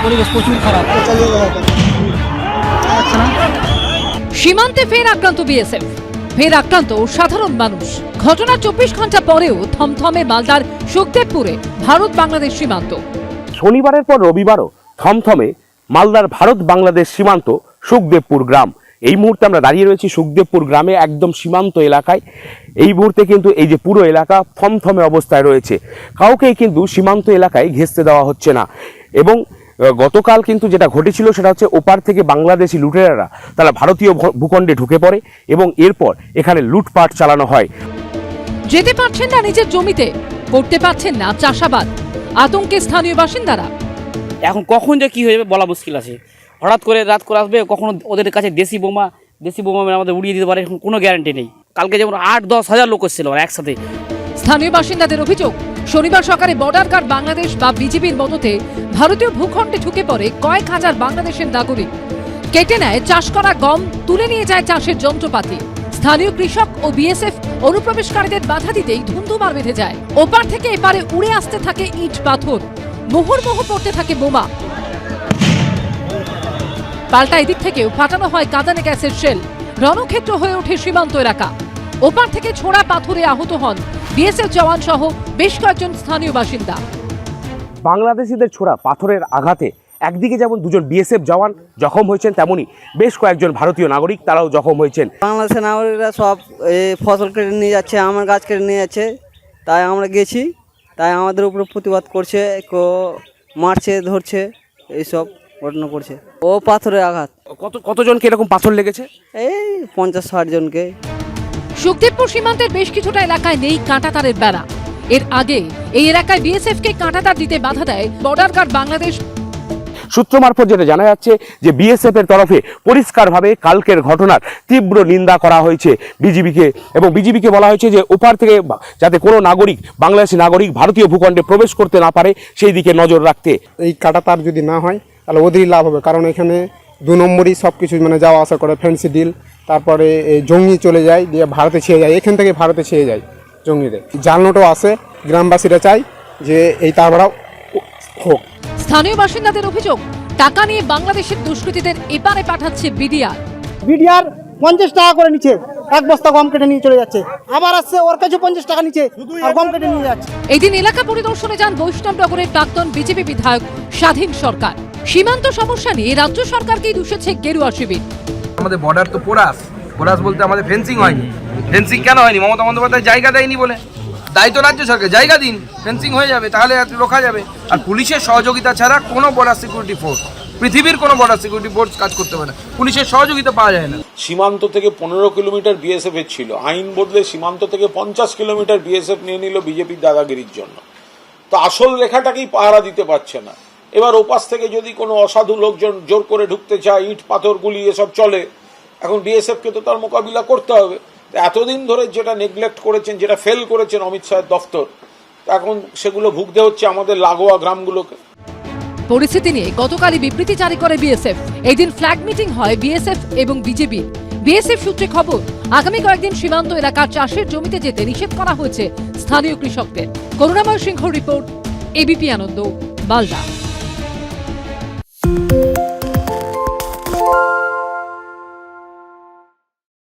পরিবেশ প্রচুর খারাপ। সীমান্তে ফের আক্রান্ত বিএসএফ, ফের আক্রান্ত সাধারণ মানুষ। ঘটনার 24 ঘন্টা পরেও থমথমে মালদার সুখদেবপুরে ভারত বাংলাদেশ সীমান্ত। শনিবারের পর রবিবারও থমথমে মালদার ভারত বাংলাদেশ সীমান্ত সুখদেবপুর গ্রাম। এই মুহূর্তে আমরা দাঁড়িয়ে রয়েছি সুখদেবপুর গ্রামে, একদম সীমান্ত এলাকায়। এই মুহূর্তে কিন্তু এই যে পুরো এলাকা থমথমে অবস্থায় রয়েছে, কাউকেই কিন্তু সীমান্ত এলাকায় ঘেঁষতে দেওয়া হচ্ছে না। এবং গতকাল কিন্তু যেটা ঘটেছিল সেটা হচ্ছে ওপার থেকে বাংলাদেশি লুটেরারা তারা ভারতীয় ভূখণ্ডে ঢুকে পড়ে এবং এরপর এখানে লুটপাট চালানো হয়। যেতে পারছেন না নিজের জমিতে, করতে পারছেন না চাষাবাদ, আতঙ্কে স্থানীয় বাসিন্দারা। এখন কখন যে কি হয়ে যাবে বলা মুশকিল আছে। হঠাৎ করে রাত করে আসবে, কখনো ওদের কাছে দেশি বোমা আমাদের উড়িয়ে দিতে পারে, এখন কোনো গ্যারান্টি নেই। কালকে যেমন 8-10 হাজার লোক এসেছিল একসাথে। স্থানীয় বাসিন্দাদের অভিযোগ, শনিবার সকালে বর্ডার গার্ড বাংলাদেশ বা বিজিবির মদতে ভারতীয় ভূখণ্ডে ঢুকে পড়ে কয়েক হাজার বাংলাদেশের নাগরিক। কেটে নেয় চাষ করা গম, তুলে নিয়ে যায় চাষের যন্ত্রপাতি। স্থানীয় কৃষক ও বিএসএফ অনুপ্রবেশকারীদের বাধা দিতেই ধুন্ধুমার বেঁধে যায়। ওপার থেকে এপারে উড়ে আসতে থাকে ইট পাথর, মুহুর্মুহু পড়তে থাকে বোমা। পাল্টা এদিক থেকেও ফাটানো হয় কাঁদানে গ্যাসের শেল। রণক্ষেত্র হয়ে ওঠে সীমান্ত এলাকা। ওপার থেকে ছোড়া পাথরে আহত হন বিএসএফ জওয়ান সহ বেশ কয়েকজন স্থানীয় বাসিন্দা। বাংলাদেশিদের ছোড়া পাথরের আঘাতে একদিকে যেমন দুজন বিএসএফ জওয়ান জখম হয়েছেন, তেমনি বেশ কয়েকজন ভারতীয় নাগরিক তারাও জখম হয়েছেন। বাংলাদেশের নাগরিকরা সব ফসল কেটে নিয়ে যাচ্ছে, আমার গাছ কেটে নিয়ে যাচ্ছে, তাই আমরা গেছি, তাই আমাদের উপরে প্রতিবাদ করছে, মারছে, ধরছে, এইসব ঘটনা করছে। ও পাথরের আঘাত। কতজনকে এরকম পাথর লেগেছে? এই 50-60 জনকে। সুখদেবপুর সীমান্তের বেশ কিছুটা এলাকায় নেই কাঁটাতারের বেড়া। এর আগে এই এলাকায় বিএসএফ কে কাঁটাতার দিতে বাধা দেয় বর্ডার গার্ড বাংলাদেশ। সূত্র মারফত যেটা জানা যাচ্ছে যে বিএসএফ এর তরফে পরিষ্কারভাবে কালকের ঘটনার তীব্র নিন্দা করা হয়েছে বিজিবিকে, এবং বিজিবিকে বলা হয়েছে যে ওপার থেকে যাতে কোনো নাগরিক, বাংলাদেশি নাগরিক ভারতীয় ভূখণ্ডে প্রবেশ করতে না পারে সেই দিকে নজর রাখতে। এই কাঁটাতার যদি না হয় তাহলে ওদেরই লাভ হবে, কারণ এখানে 2 নম্বরই সব কিছু মানে যাওয়া আসা করে, ফ্যান্সি ডিল, তারপরে এই জঙ্গি চলে যায়, দিয়ে ভারতে ছেয়ে যায়, এখান থেকে ভারতে ছেয়ে যায় জঙ্গিদের। জাল নোটও আসে, গ্রামবাসীরা চায় যে এই তারভাড়া হোক। স্থানীয় বাসিন্দাদের অভিযোগ, টাকা নিয়ে বাংলাদেশের দুষ্কৃতীদের এপারে পাঠাচ্ছে বিডিআর। 50 টাকা করে নিচ্ছে, এক বস্তা গম কেটে নিয়ে চলে যাচ্ছে, আবার আসছে ওর কাছে 50 টাকা নিচ্ছে আর গম কেটে নিয়ে যাচ্ছে। এদিন এলাকা পরিদর্শনে যান বৈষ্ণবনগরের প্রাক্তন বিজেপি বিধায়ক স্বাধীন সরকার। সীমান্ত সমস্যা নিয়ে রাজ্য সরকারকেই দুষেছে গেরুয়া শিবির। আমাদের বর্ডার তো পোরাস বলতে আমাদের ফেন্সিং হয়নি। ফেন্সিং কেন হয়নি? মমতা বন্দ্যোপাধ্যায় জায়গা দেয়নি বলে। দায়িত্ব রাজ্য সরকার, জায়গা দিন, ফেন্সিং হয়ে যাবে, তাহলে রোখা যাবে। আর পুলিশের সহযোগিতা ছাড়া কোনো বর্ডার সিকিউরিটি ফোর্স, পৃথিবীর কোনো বর্ডার সিকিউরিটি ফোর্স কাজ করতে পারে না, পুলিশের সহযোগিতা পাওয়া যায় না। সীমান্ত থেকে 15 কিলোমিটার বিএসএফ এর ছিল, আইন বদলে সীমান্ত থেকে 50 কিলোমিটার বিএসএফ নিয়ে নিল বিজেপির দাদাগিরির জন্য। তো আসল রেখাটাকেই পাহারা দিতে পারছে না। এবার ওপাশ থেকে যদি কোনো অসাধু লোকজন জোর করে ঢুকতে চায়, ইট পাথর গুলি এসব চলে, এখন বিএসএফকে তো তার মোকাবিলা করতে হবে। এতদিন ধরে যেটা নেগলেক্ট করেছেন, যেটা ফেল করেছেন অমিত শাহের দফতর, এখন সেগুলো ভুগতে হচ্ছে আমাদের লাগোয়া গ্রামগুলোকে। পরিস্থিতি নিয়ে গতকালই বিবৃতি জারি করে বিএসএফ। এদিন ফ্ল্যাগ মিটিং হয় বিএসএফ এবং বিজেপি। বিএসএফ সূত্রে খবর, আগামী কয়েকদিন সীমান্ত এলাকার চাষের জমিতে যেতে নিষেধ করা হয়েছে স্থানীয় কৃষকদের। করুণাময় সিংহ রিপোর্ট, এবিপি আনন্দ, মালদা।